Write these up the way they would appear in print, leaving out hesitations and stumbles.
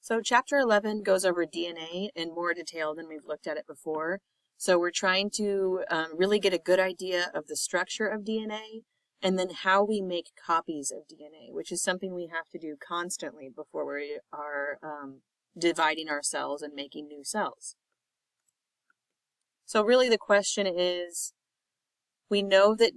So chapter 11 goes over DNA in more detail than we've looked at it before. So we're trying to really get a good idea of the structure of DNA and then how we make copies of DNA, which is something we have to do constantly before we are dividing our cells and making new cells. So really the question is, we know that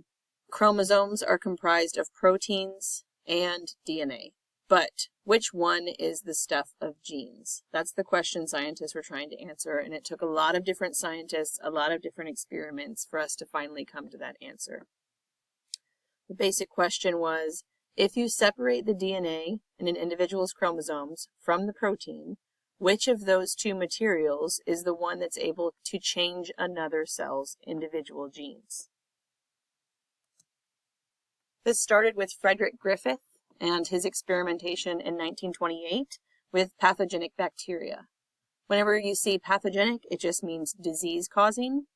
chromosomes are comprised of proteins and DNA. But which one is the stuff of genes? That's the question scientists were trying to answer, and it took a lot of different scientists, a lot of different experiments for us to finally come to that answer. The basic question was, if you separate the DNA in an individual's chromosomes from the protein, which of those two materials is the one that's able to change another cell's individual genes? This started with Frederick Griffith and his experimentation in 1928 with pathogenic bacteria. Whenever you see pathogenic, it just means disease-causing.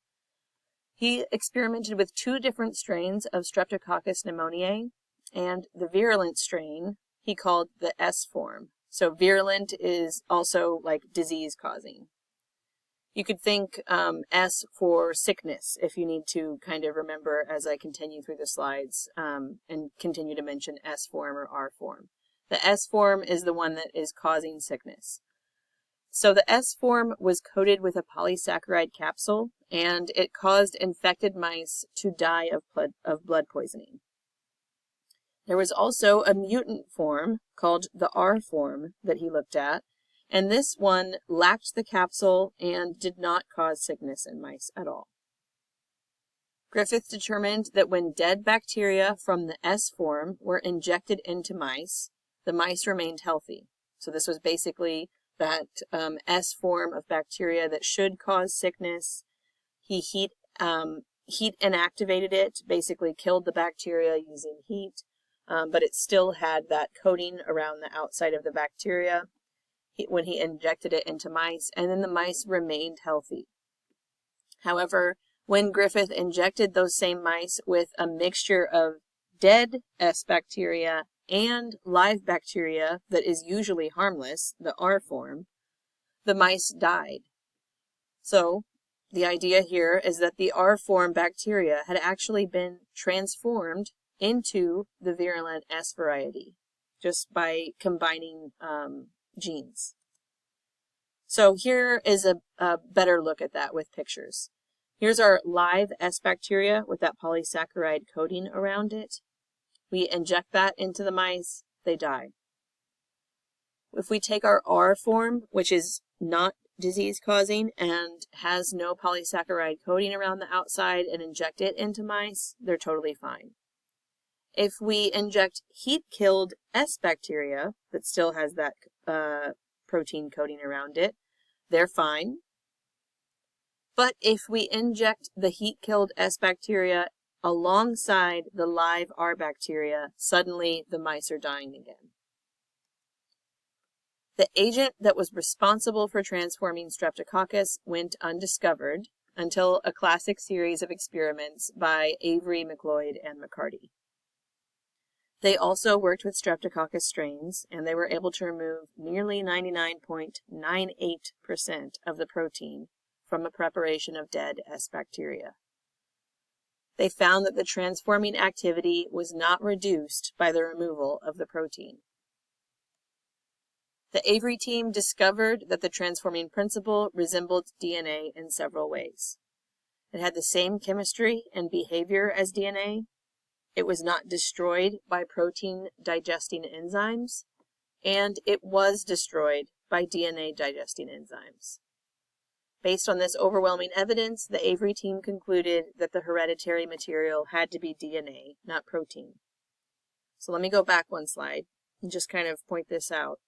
He experimented with two different strains of Streptococcus pneumoniae, and the virulent strain he called the S form. So virulent is also like disease-causing. You could think S for sickness, if you need to kind of remember as I continue through the slides and continue to mention S form or R form. The S form is the one that is causing sickness. So the S form was coated with a polysaccharide capsule, and it caused infected mice to die of blood poisoning. There was also a mutant form called the R form that he looked at, and this one lacked the capsule and did not cause sickness in mice at all. Griffith determined that when dead bacteria from the S form were injected into mice, the mice remained healthy. So this was basically that S form of bacteria that should cause sickness. He heat inactivated it, basically killed the bacteria using heat, but it still had that coating around the outside of the bacteria when he injected it into mice, and then the mice remained healthy. However, when Griffith injected those same mice with a mixture of dead S bacteria and live bacteria that is usually harmless, the R form, the mice died. So the idea here is that the R form bacteria had actually been transformed into the virulent S variety just by combining genes. So here is a better look at that with pictures. Here's our live S bacteria with that polysaccharide coating around it. We inject that into the mice, they die. If we take our R form, which is not disease-causing and has no polysaccharide coating around the outside, and inject it into mice, they're totally fine. If we inject heat-killed S bacteria that still has that protein coating around it, they're fine. But if we inject the heat-killed S bacteria alongside the live R bacteria, suddenly the mice are dying again. The agent that was responsible for transforming Streptococcus went undiscovered until a classic series of experiments by Avery, McLeod, and McCarty. They also worked with Streptococcus strains, and they were able to remove nearly 99.98% of the protein from a preparation of dead S bacteria. They found that the transforming activity was not reduced by the removal of the protein. The Avery team discovered that the transforming principle resembled DNA in several ways. It had the same chemistry and behavior as DNA. It was not destroyed by protein digesting enzymes, and it was destroyed by DNA digesting enzymes. Based on this overwhelming evidence, the Avery team concluded that the hereditary material had to be DNA, not protein. So let me go back one slide and just kind of point this out.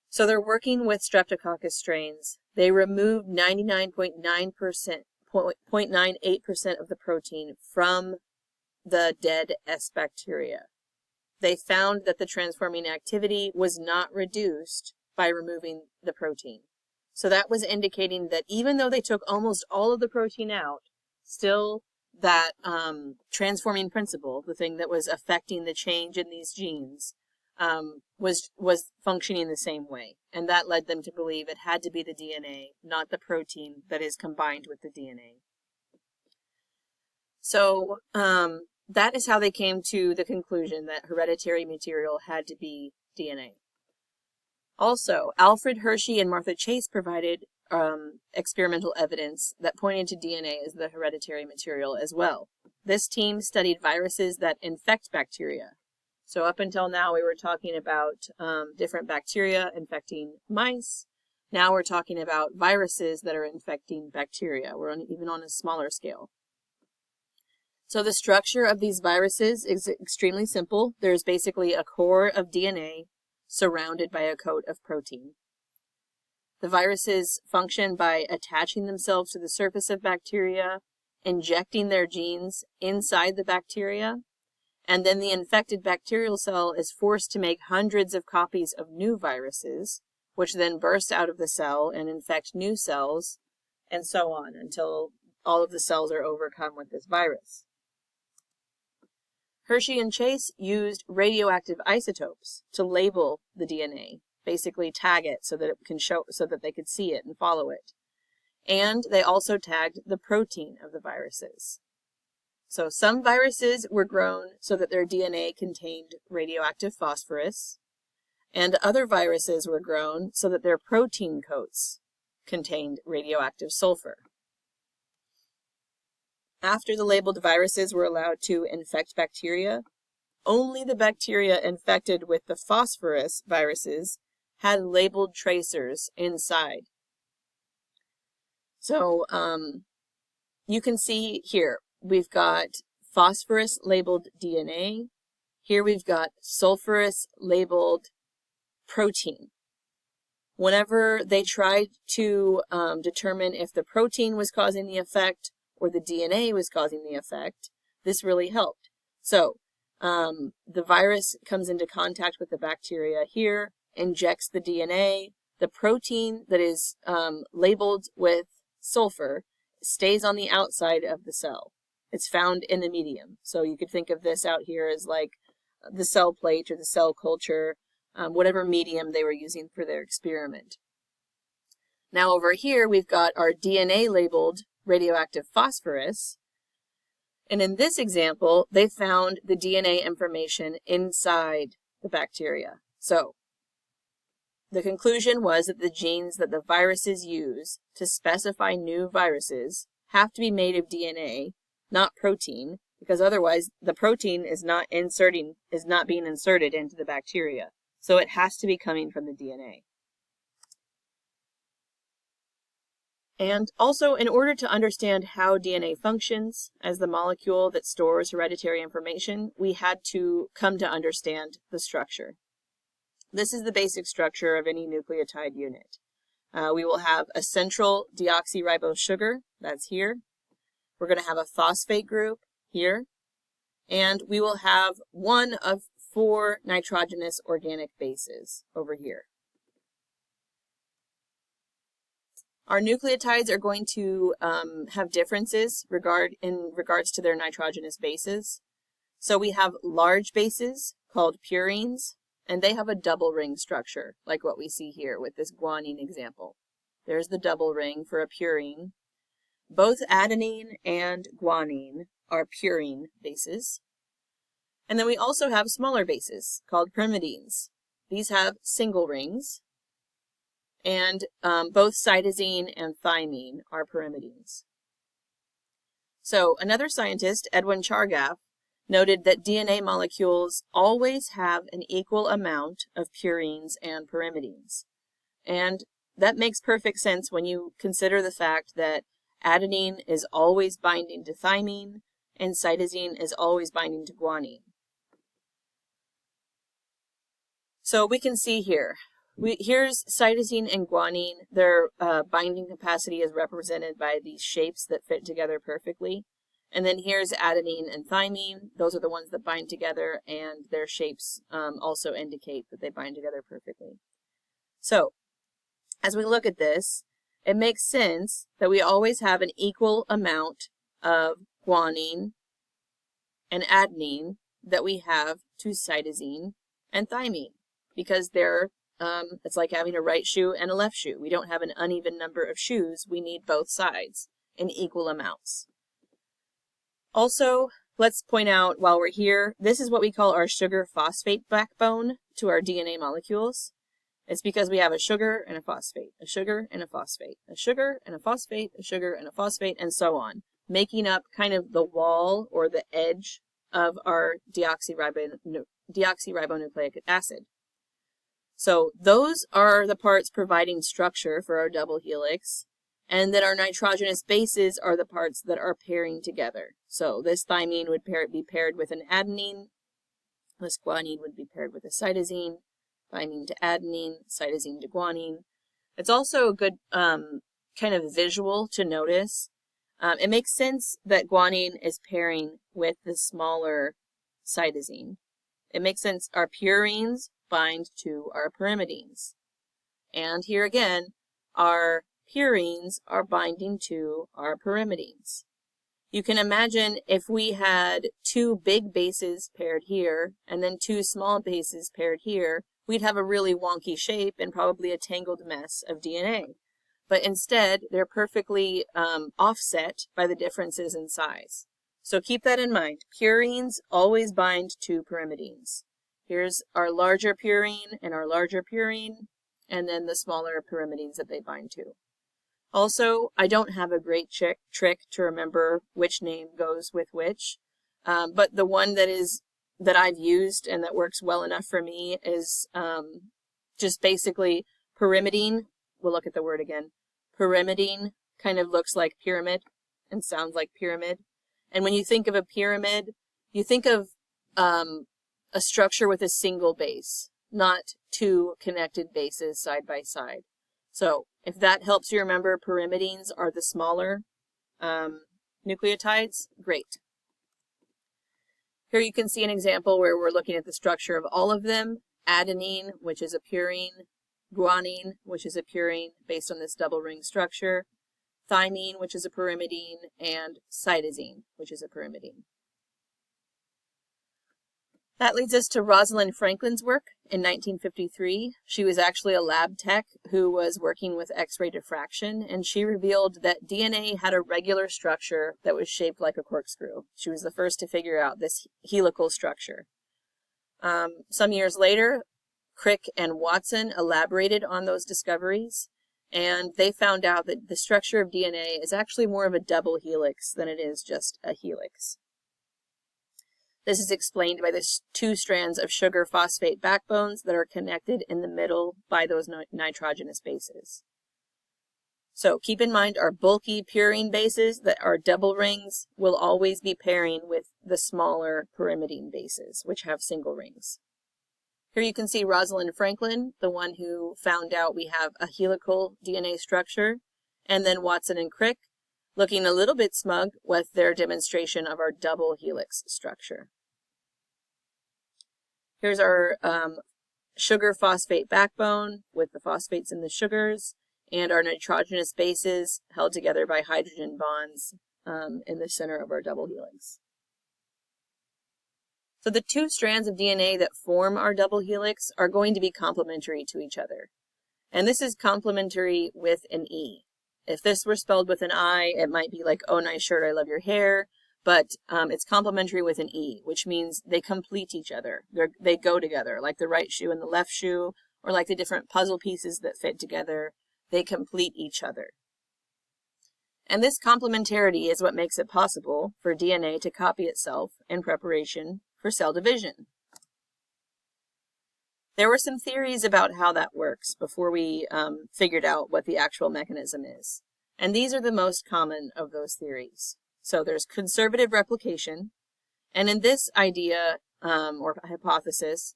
So they're working with Streptococcus strains. They removed 99.98% of the protein from the dead S bacteria. They found that the transforming activity was not reduced by removing the protein. So that was indicating that even though they took almost all of the protein out, still that transforming principle, the thing that was affecting the change in these genes, was functioning the same way, and that led them to believe it had to be the DNA, not the protein that is combined with the DNA. So that is how they came to the conclusion that hereditary material had to be DNA. Also, Alfred Hershey and Martha Chase provided experimental evidence that pointed to DNA as the hereditary material as well. This team studied viruses that infect bacteria. So up until now, we were talking about different bacteria infecting mice. Now we're talking about viruses that are infecting bacteria. We're even on a smaller scale. So the structure of these viruses is extremely simple. There's basically a core of DNA surrounded by a coat of protein. The viruses function by attaching themselves to the surface of bacteria, injecting their genes inside the bacteria, and then the infected bacterial cell is forced to make hundreds of copies of new viruses, which then burst out of the cell and infect new cells, and so on until all of the cells are overcome with this virus. Hershey and Chase used radioactive isotopes to label the DNA, basically tag it so that it can show, so that they could see it and follow it. And they also tagged the protein of the viruses. So some viruses were grown so that their DNA contained radioactive phosphorus, and other viruses were grown so that their protein coats contained radioactive sulfur. After the labeled viruses were allowed to infect bacteria, only the bacteria infected with the phosphorus viruses had labeled tracers inside. So you can see here, we've got phosphorus labeled DNA. Here we've got sulfurous labeled protein. Whenever they tried to determine if the protein was causing the effect or the DNA was causing the effect, this really helped. So the virus comes into contact with the bacteria here, injects the DNA. The protein that is labeled with sulfur stays on the outside of the cell. It's found in the medium. So you could think of this out here as like the cell plate or the cell culture, whatever medium they were using for their experiment. Now over here, we've got our DNA labeled radioactive phosphorus. And in this example, they found the DNA information inside the bacteria. So the conclusion was that the genes that the viruses use to specify new viruses have to be made of DNA, not protein, because otherwise the protein is not being inserted into the bacteria. So it has to be coming from the DNA. And also, in order to understand how DNA functions as the molecule that stores hereditary information, we had to come to understand the structure. This is the basic structure of any nucleotide unit. We will have a central deoxyribose sugar, that's here. We're going to have a phosphate group here. And we will have one of 4 nitrogenous organic bases over here. Our nucleotides are going to have differences in regards to their nitrogenous bases. So we have large bases called purines, and they have a double ring structure, like what we see here with this guanine example. There's the double ring for a purine. Both adenine and guanine are purine bases. And then we also have smaller bases called pyrimidines. These have single rings. And both cytosine and thymine are pyrimidines. So another scientist, Edwin Chargaff, noted that DNA molecules always have an equal amount of purines and pyrimidines. And that makes perfect sense when you consider the fact that adenine is always binding to thymine and cytosine is always binding to guanine. So we can see here. Here's cytosine and guanine. Their binding capacity is represented by these shapes that fit together perfectly. And then here's adenine and thymine. Those are the ones that bind together, and their shapes also indicate that they bind together perfectly. So, as we look at this, it makes sense that we always have an equal amount of guanine and adenine that we have to cytosine and thymine, because they're it's like having a right shoe and a left shoe. We don't have an uneven number of shoes. We need both sides in equal amounts. Also, let's point out while we're here, this is what we call our sugar phosphate backbone to our DNA molecules. It's because we have a sugar and a phosphate, a sugar and a phosphate, a sugar and a phosphate, a sugar and a phosphate, and so on, making up kind of the wall or the edge of our deoxyribonucleic acid. So those are the parts providing structure for our double helix, and then our nitrogenous bases are the parts that are pairing together. So this thymine would be paired with an adenine, this guanine would be paired with a cytosine, thymine to adenine, cytosine to guanine. It's also a good kind of visual to notice. It makes sense that guanine is pairing with the smaller cytosine. It makes sense our purines bind to our pyrimidines. And here again, our purines are binding to our pyrimidines. You can imagine if we had two big bases paired here and then two small bases paired here, we'd have a really wonky shape and probably a tangled mess of DNA. But instead, they're perfectly offset by the differences in size. So keep that in mind. Purines always bind to pyrimidines. Here's our larger purine and our larger purine, and then the smaller pyrimidines that they bind to. Also, I don't have a great trick to remember which name goes with which, but the one that I've used and that works well enough for me is just basically pyrimidine. We'll look at the word again. Pyrimidine kind of looks like pyramid and sounds like pyramid. And when you think of a pyramid, you think of a structure with a single base, not two connected bases side by side. So if that helps you remember, pyrimidines are the smaller nucleotides. Great. Here you can see an example where we're looking at the structure of all of them. Adenine, which is a purine, guanine, which is a purine based on this double ring structure, thymine, which is a pyrimidine, and cytosine, which is a pyrimidine. That leads us to Rosalind Franklin's work in 1953. She was actually a lab tech who was working with X-ray diffraction, and she revealed that DNA had a regular structure that was shaped like a corkscrew. She was the first to figure out this helical structure. Some years later, Crick and Watson elaborated on those discoveries, and they found out that the structure of DNA is actually more of a double helix than it is just a helix. This is explained by the two strands of sugar phosphate backbones that are connected in the middle by those nitrogenous bases. So keep in mind our bulky purine bases that are double rings will always be pairing with the smaller pyrimidine bases, which have single rings. Here you can see Rosalind Franklin, the one who found out we have a helical DNA structure, and then Watson and Crick, looking a little bit smug with their demonstration of our double helix structure. Here's our sugar phosphate backbone with the phosphates in the sugars, and our nitrogenous bases held together by hydrogen bonds in the center of our double helix. So the two strands of DNA that form our double helix are going to be complementary to each other. And this is complementary with an E. If this were spelled with an I, it might be like, oh, nice shirt, I love your hair. But it's complementary with an E, which means they complete each other. They go together, like the right shoe and the left shoe, or like the different puzzle pieces that fit together. They complete each other. And this complementarity is what makes it possible for DNA to copy itself in preparation for cell division. There were some theories about how that works before we figured out what the actual mechanism is. And these are the most common of those theories. So there's conservative replication, and in this idea or hypothesis,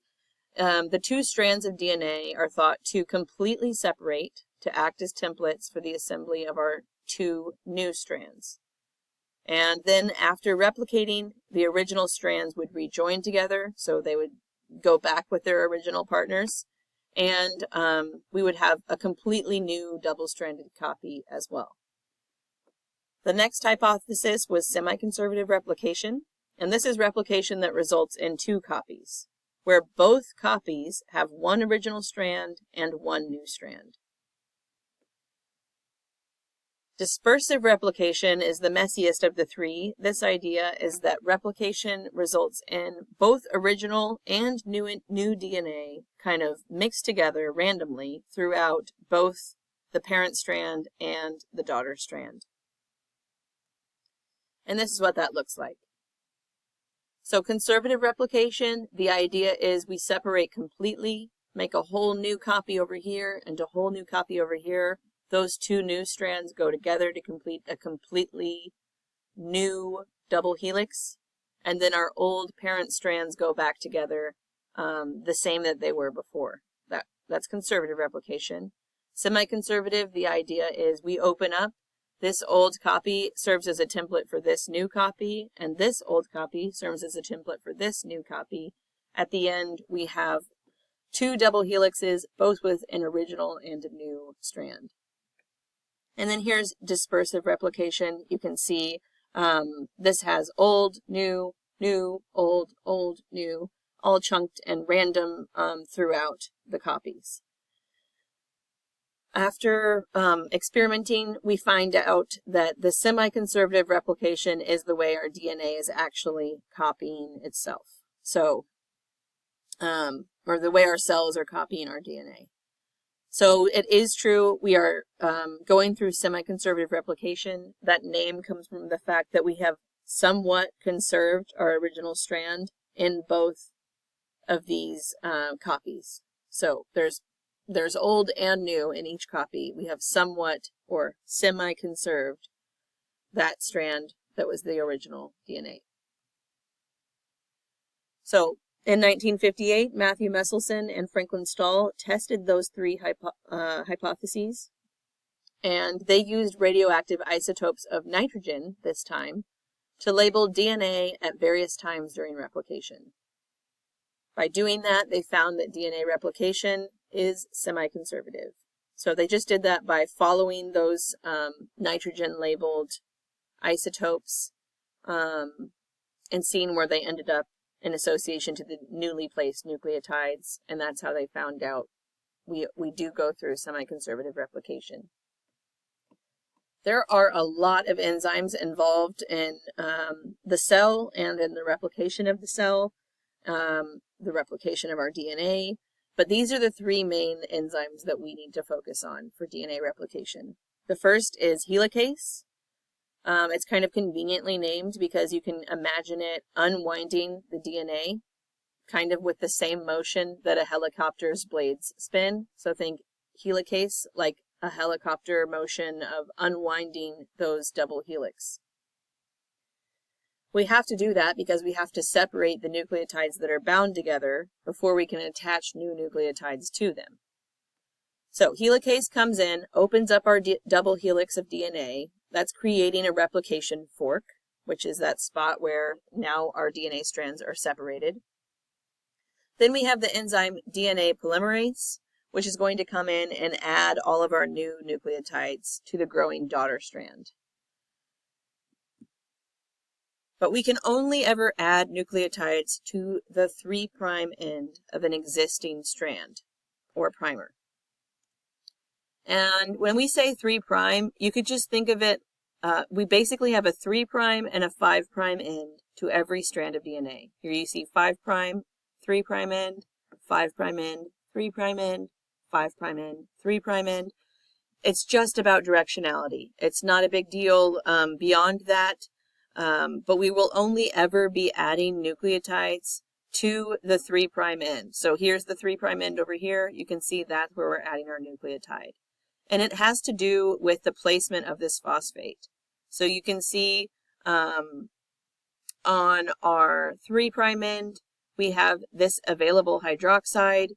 the two strands of DNA are thought to completely separate to act as templates for the assembly of our two new strands. And then after replicating, the original strands would rejoin together, so they would go back with their original partners, and we would have a completely new double-stranded copy as well. The next hypothesis was semi-conservative replication, and this is replication that results in two copies, where both copies have one original strand and one new strand. Dispersive replication is the messiest of the three. This idea is that replication results in both original and new DNA kind of mixed together randomly throughout both the parent strand and the daughter strand. And this is what that looks like. So conservative replication, the idea is we separate completely, make a whole new copy over here and a whole new copy over here. Those two new strands go together to complete a completely new double helix. And then our old parent strands go back together the same that they were before. That's conservative replication. Semi-conservative, the idea is we open up. This old copy serves as a template for this new copy, and this old copy serves as a template for this new copy. At the end, we have two double helixes, both with an original and a new strand. And then here's dispersive replication. You can see this has old, new, new, old, old, new, all chunked and random throughout the copies. After experimenting, we find out that the semi-conservative replication is the way our DNA is actually copying itself. So, or the way our cells are copying our DNA. So it is true, we are going through semi-conservative replication. That name comes from the fact that we have somewhat conserved our original strand in both of these copies. So there's old and new in each copy. We have somewhat or semi-conserved that strand that was the original DNA. So in 1958, Matthew Meselson and Franklin Stahl tested those three hypotheses, and they used radioactive isotopes of nitrogen this time to label DNA at various times during replication. By doing that, they found that DNA replication is semi-conservative. So they just did that by following those nitrogen-labeled isotopes and seeing where they ended up in association to the newly placed nucleotides, and that's how they found out we do go through semi-conservative replication. There are a lot of enzymes involved in the cell and in the replication of the cell, the replication of our DNA, but these are the three main enzymes that we need to focus on for DNA replication. The first is helicase. It's kind of conveniently named because you can imagine it unwinding the DNA, kind of with the same motion that a helicopter's blades spin. So think helicase like a helicopter motion of unwinding those double helix. We have to do that because we have to separate the nucleotides that are bound together before we can attach new nucleotides to them. So helicase comes in, opens up our double helix of DNA. That's creating a replication fork, which is that spot where now our DNA strands are separated. Then we have the enzyme DNA polymerase, which is going to come in and add all of our new nucleotides to the growing daughter strand. But we can only ever add nucleotides to the 3' end of an existing strand, or primer. And when we say 3', you could just think of it, we basically have a 3' and a 5' end to every strand of DNA. Here you see 5', 3' end, 5' end, 3' end, 5' end, 3' end. It's just about directionality. It's not a big deal beyond that, but we will only ever be adding nucleotides to the 3' end. So here's the 3' end over here. You can see that's where we're adding our nucleotide. And it has to do with the placement of this phosphate. So you can see on our 3' end, we have this available hydroxide.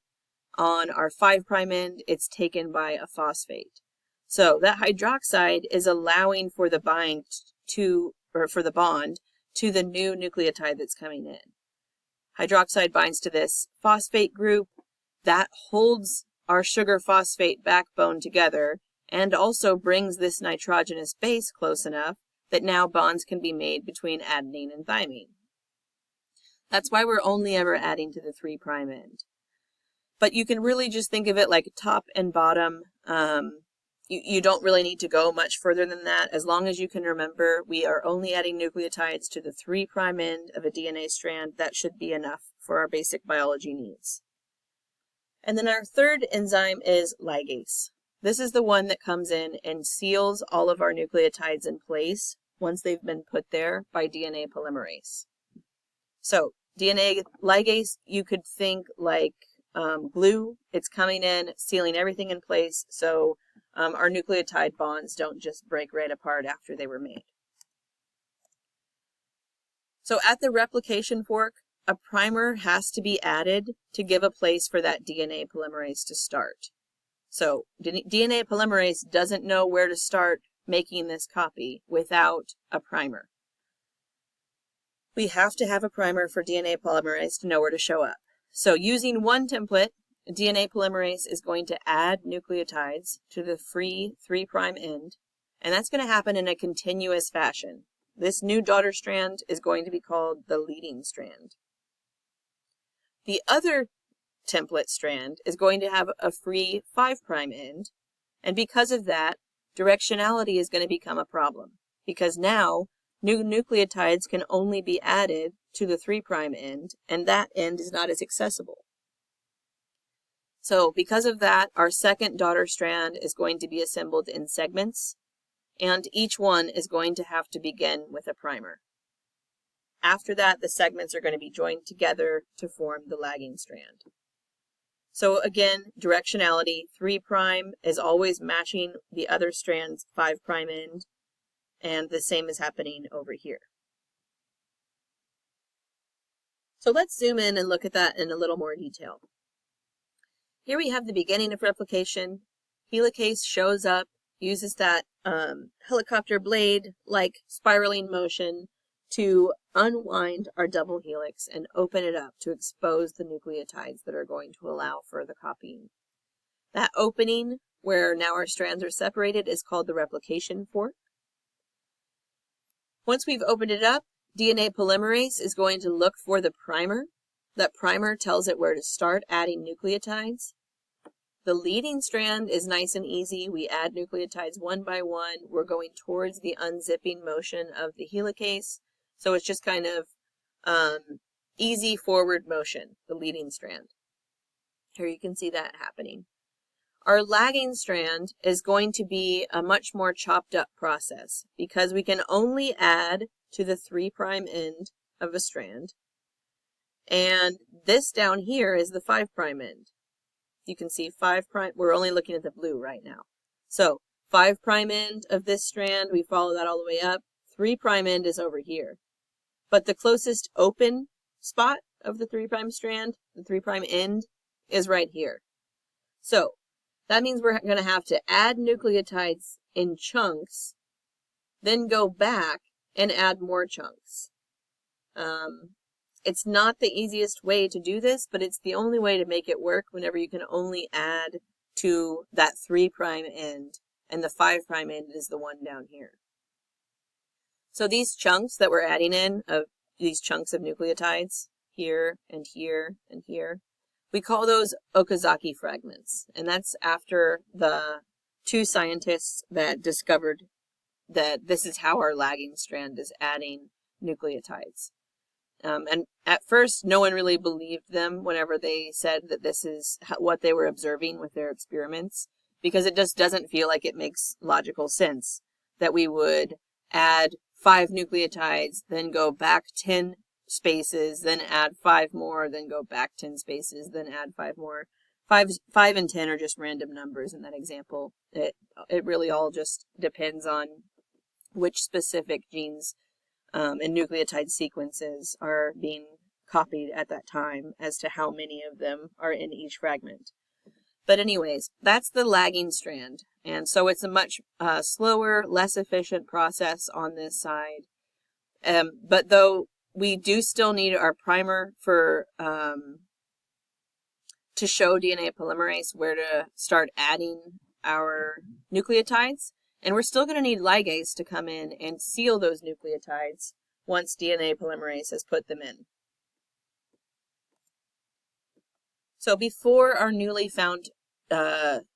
On our 5' end, it's taken by a phosphate. So that hydroxide is allowing for the bond to the new nucleotide that's coming in. Hydroxide binds to this phosphate group that holds our sugar phosphate backbone together and also brings this nitrogenous base close enough that now bonds can be made between adenine and thymine. That's why we're only ever adding to the 3' end. But you can really just think of it like top and bottom. You don't really need to go much further than that. As long as you can remember, we are only adding nucleotides to the 3' end of a DNA strand. That should be enough for our basic biology needs. And then our third enzyme is ligase. This is the one that comes in and seals all of our nucleotides in place once they've been put there by DNA polymerase. So DNA ligase, you could think like glue. It's coming in, sealing everything in place, so our nucleotide bonds don't just break right apart after they were made. So at the replication fork, a primer has to be added to give a place for that DNA polymerase to start. So DNA polymerase doesn't know where to start making this copy without a primer. We have to have a primer for DNA polymerase to know where to show up. So using one template, DNA polymerase is going to add nucleotides to the free 3' end, and that's going to happen in a continuous fashion. This new daughter strand is going to be called the leading strand. The other template strand is going to have a free 5' end, and because of that, directionality is going to become a problem, because now new nucleotides can only be added to the 3' end, and that end is not as accessible. So because of that, our second daughter strand is going to be assembled in segments, and each one is going to have to begin with a primer. After that, the segments are going to be joined together to form the lagging strand. So again, directionality, 3' is always matching the other strand's 5' end, and the same is happening over here. So let's zoom in and look at that in a little more detail. Here we have the beginning of replication. Helicase shows up, uses that helicopter blade-like spiraling motion to unwind our double helix and open it up to expose the nucleotides that are going to allow for the copying. That opening, where now our strands are separated, is called the replication fork. Once we've opened it up, DNA polymerase is going to look for the primer. That primer tells it where to start adding nucleotides. The leading strand is nice and easy. We add nucleotides one by one. We're going towards the unzipping motion of the helicase. So it's just kind of easy forward motion, the leading strand. Here you can see that happening. Our lagging strand is going to be a much more chopped up process because we can only add to the 3' end of a strand. And this down here is the 5' end. You can see 5', we're only looking at the blue right now. So 5' end of this strand, we follow that all the way up. 3' end is over here. But the closest open spot of the 3' strand, the 3' end, is right here. So that means we're going to have to add nucleotides in chunks, then go back and add more chunks. It's not the easiest way to do this, but it's the only way to make it work whenever you can only add to that 3' end, and the 5' end is the one down here. So these chunks that we're adding in, of these chunks of nucleotides, here and here and here, we call those Okazaki fragments. And that's after the two scientists that discovered that this is how our lagging strand is adding nucleotides. And at first, no one really believed them whenever they said that this is what they were observing with their experiments, because it just doesn't feel like it makes logical sense that we would add 5 nucleotides, then go back 10 spaces, then add 5 more, then go back 10 spaces, then add 5 more. 5 and 10 are just random numbers in that example. It really all just depends on which specific genes and nucleotide sequences are being copied at that time as to how many of them are in each fragment. But anyways, that's the lagging strand. And so it's a much slower, less efficient process on this side. But though we do still need our primer for to show DNA polymerase where to start adding our nucleotides. And we're still going to need ligase to come in and seal those nucleotides once DNA polymerase has put them in. So before our newly formed DNA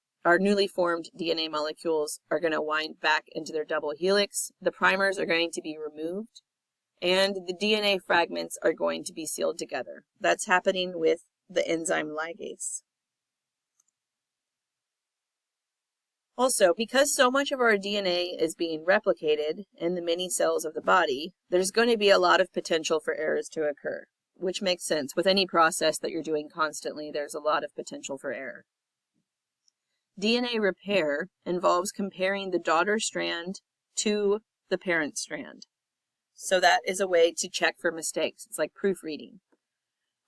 molecules are going to wind back into their double helix, the primers are going to be removed, and the DNA fragments are going to be sealed together. That's happening with the enzyme ligase. Also, because so much of our DNA is being replicated in the many cells of the body, there's going to be a lot of potential for errors to occur, which makes sense. With any process that you're doing constantly, there's a lot of potential for error. DNA repair involves comparing the daughter strand to the parent strand. So that is a way to check for mistakes. It's like proofreading.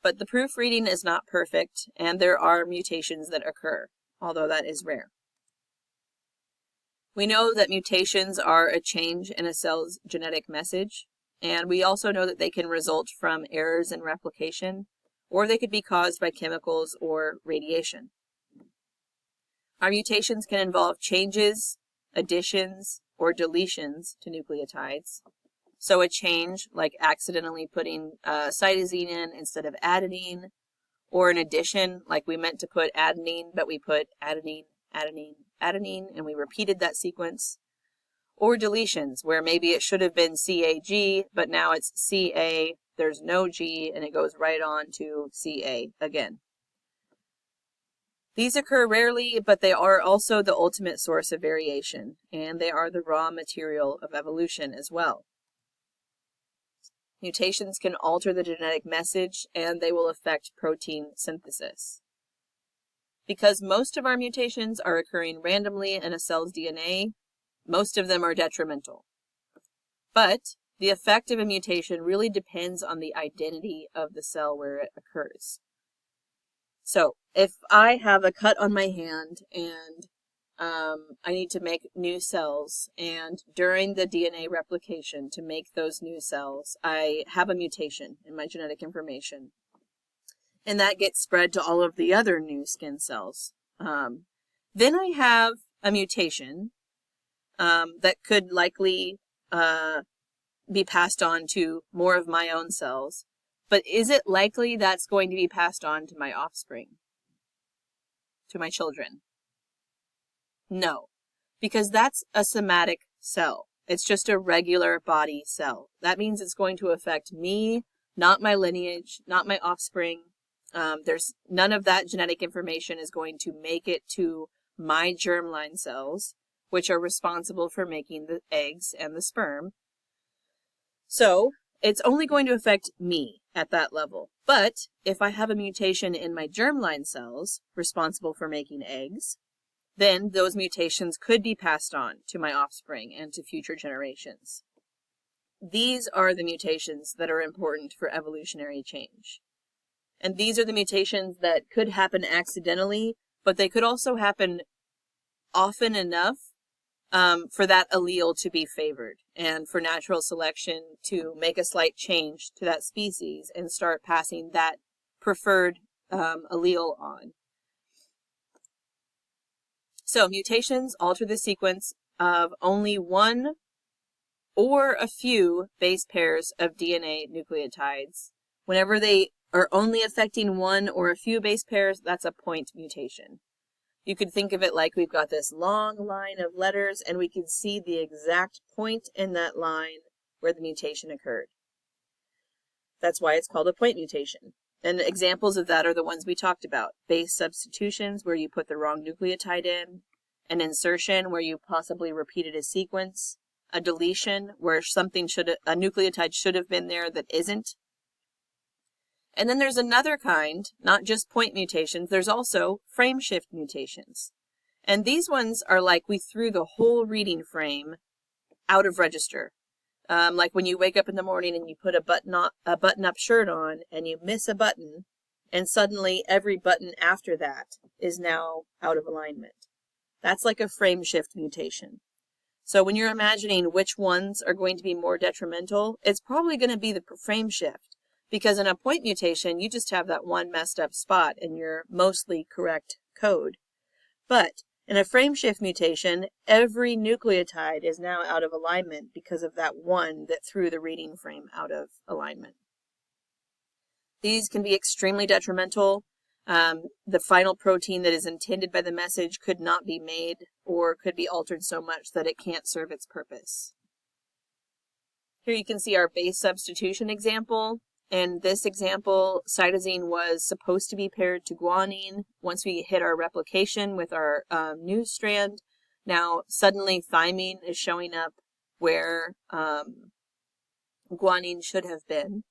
But the proofreading is not perfect, and there are mutations that occur, although that is rare. We know that mutations are a change in a cell's genetic message, and we also know that they can result from errors in replication, or they could be caused by chemicals or radiation. Our mutations can involve changes, additions, or deletions to nucleotides. So a change, like accidentally putting cytosine in instead of adenine, or an addition, like we meant to put adenine, but we put adenine, adenine, adenine, and we repeated that sequence. Or deletions, where maybe it should have been CAG, but now it's CA, there's no G, and it goes right on to CA again. These occur rarely, but they are also the ultimate source of variation, and they are the raw material of evolution as well. Mutations can alter the genetic message, and they will affect protein synthesis. Because most of our mutations are occurring randomly in a cell's DNA, most of them are detrimental. But the effect of a mutation really depends on the identity of the cell where it occurs. So if I have a cut on my hand and I need to make new cells, and during the DNA replication to make those new cells, I have a mutation in my genetic information. And that gets spread to all of the other new skin cells. Then I have a mutation that could likely be passed on to more of my own cells. But is it likely that's going to be passed on to my offspring? To my children? No, because that's a somatic cell. It's just a regular body cell. That means it's going to affect me, not my lineage, not my offspring. There's none of that genetic information is going to make it to my germline cells, which are responsible for making the eggs and the sperm. So it's only going to affect me at that level. But if I have a mutation in my germline cells responsible for making eggs, then those mutations could be passed on to my offspring and to future generations. These are the mutations that are important for evolutionary change. And these are the mutations that could happen accidentally, but they could also happen often enough for that allele to be favored and for natural selection to make a slight change to that species and start passing that preferred allele on. So mutations alter the sequence of only one or a few base pairs of DNA nucleotides. Whenever they are only affecting one or a few base pairs, that's a point mutation. You could think of it like we've got this long line of letters and we can see the exact point in that line where the mutation occurred. That's why it's called a point mutation. And examples of that are the ones we talked about. Base substitutions, where you put the wrong nucleotide in. An insertion, where you possibly repeated a sequence. A deletion, where a nucleotide should have been there that isn't. And then there's another kind, not just point mutations, there's also frame shift mutations. And these ones are like we threw the whole reading frame out of register. Like when you wake up in the morning and you put a button-up shirt on and you miss a button, and suddenly every button after that is now out of alignment. That's like a frame shift mutation. So when you're imagining which ones are going to be more detrimental, it's probably going to be the frame shift. Because in a point mutation, you just have that one messed up spot in your mostly correct code. But in a frame shift mutation, every nucleotide is now out of alignment because of that one that threw the reading frame out of alignment. These can be extremely detrimental. the final protein that is intended by the message could not be made or could be altered so much that it can't serve its purpose. Here you can see our base substitution example. In this example, cytosine was supposed to be paired to guanine. Once we hit our replication with our new strand, now suddenly thymine is showing up where guanine should have been.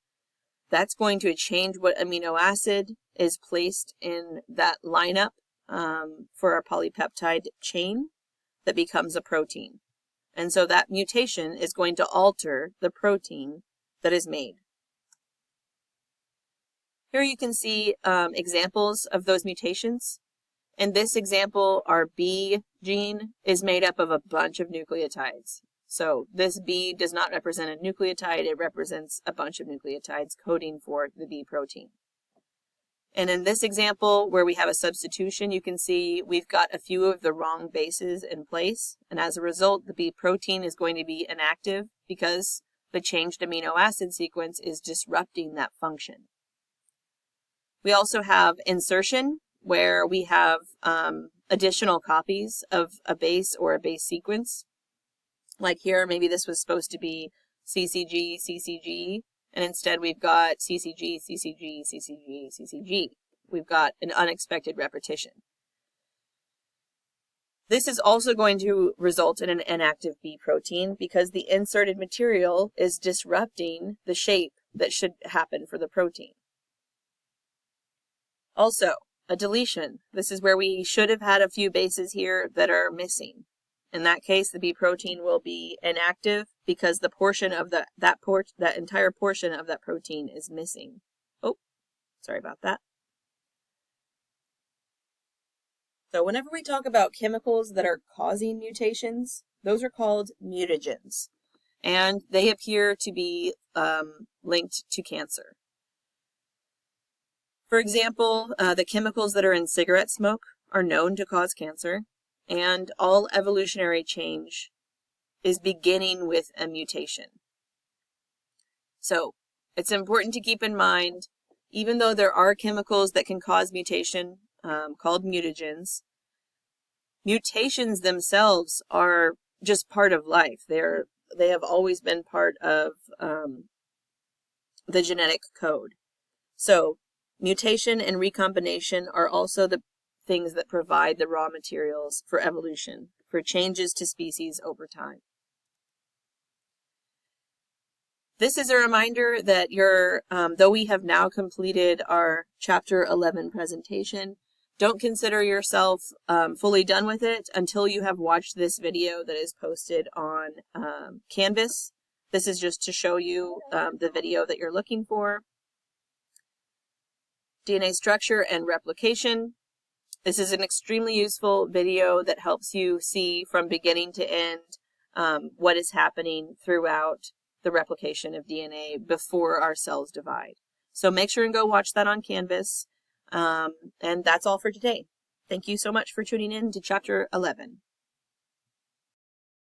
That's going to change what amino acid is placed in that lineup for our polypeptide chain that becomes a protein. And so that mutation is going to alter the protein that is made. Here you can see examples of those mutations. In this example, our B gene is made up of a bunch of nucleotides. So this B does not represent a nucleotide, it represents a bunch of nucleotides coding for the B protein. And in this example, where we have a substitution, you can see we've got a few of the wrong bases in place. And as a result, the B protein is going to be inactive because the changed amino acid sequence is disrupting that function. We also have insertion, where we have additional copies of a base or a base sequence. Like here, maybe this was supposed to be CCG, CCG, and instead we've got CCG, CCG, CCG, CCG. We've got an unexpected repetition. This is also going to result in an inactive B protein because the inserted material is disrupting the shape that should happen for the protein. Also, a deletion. This is where we should have had a few bases here that are missing. In that case, the B protein will be inactive because the portion of that entire portion of that protein is missing. Oh, sorry about that. So whenever we talk about chemicals that are causing mutations, those are called mutagens, and they appear to be linked to cancer. For example, the chemicals that are in cigarette smoke are known to cause cancer. And all evolutionary change is beginning with a mutation. So it's important to keep in mind, even though there are chemicals that can cause mutation called mutagens, mutations themselves are just part of life. They have always been part of the genetic code. So mutation and recombination are also the things that provide the raw materials for evolution, for changes to species over time. This is a reminder that though we have now completed our Chapter 11 presentation, don't consider yourself fully done with it until you have watched this video that is posted on Canvas. This is just to show you the video that you're looking for. DNA structure and replication. This is an extremely useful video that helps you see from beginning to end what is happening throughout the replication of DNA before our cells divide. So make sure and go watch that on Canvas. And that's all for today. Thank you so much for tuning in to Chapter 11.